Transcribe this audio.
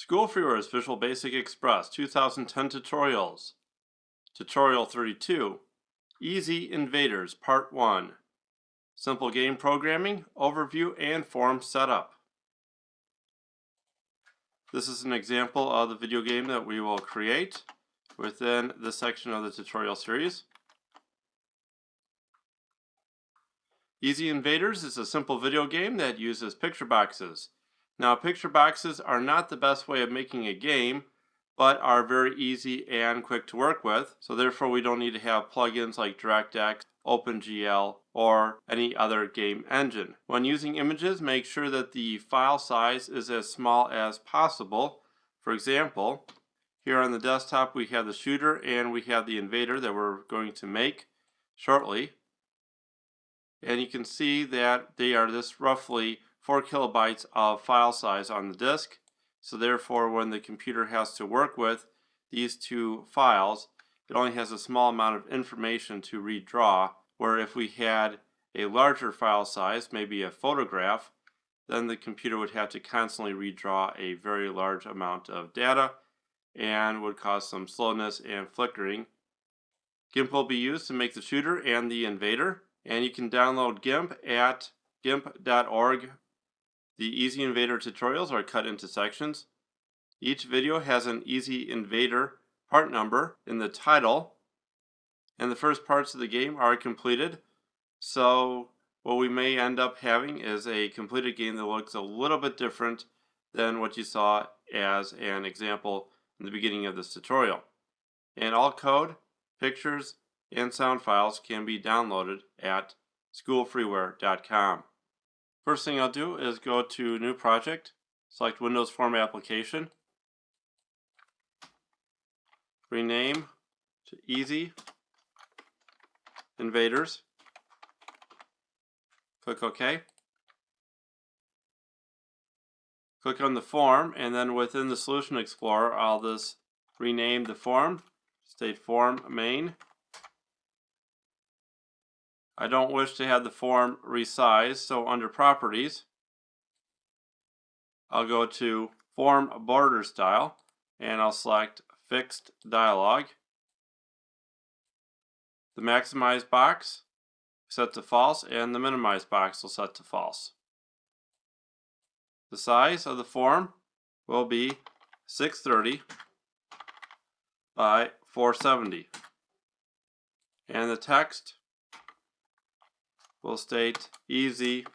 School Freeware's Visual Basic Express 2010 Tutorials. Tutorial 32. EZInvaders Part 1. Simple game programming, overview, and form setup. This is an example of the video game that we will create within this section of the tutorial series. EZInvaders is a simple video game that uses picture boxes. Now, picture boxes are not the best way of making a game, but are very easy and quick to work with, so therefore we don't need to have plugins like DirectX, OpenGL, or any other game engine. When using images, make sure that the file size is as small as possible. For example, here on the desktop we have the shooter and we have the invader that we're going to make shortly. And you can see that they are this roughly 4 kilobytes of file size on the disk. So therefore, when the computer has to work with these two files, it only has a small amount of information to redraw, where if we had a larger file size, maybe a photograph, then the computer would have to constantly redraw a very large amount of data and would cause some slowness and flickering. GIMP will be used to make the shooter and the invader, and you can download GIMP at gimp.org. The EZInvader tutorials are cut into sections. Each video has an EZInvader part number in the title, and the first parts of the game are completed. So what we may end up having is a completed game that looks a little bit different than what you saw as an example in the beginning of this tutorial. And all code, pictures, and sound files can be downloaded at schoolfreeware.com. First thing I'll do is go to New Project, select Windows Form Application, rename to EZInvaders, click OK. Click on the form, and then within the Solution Explorer I'll just rename the form, state form main. I don't wish to have the form resized, so under Properties, I'll go to Form Border Style, and I'll select Fixed Dialog. The Maximize box set to false, and the Minimize box will set to false. The size of the form will be 630 by 470, and the text will state EZInvaders.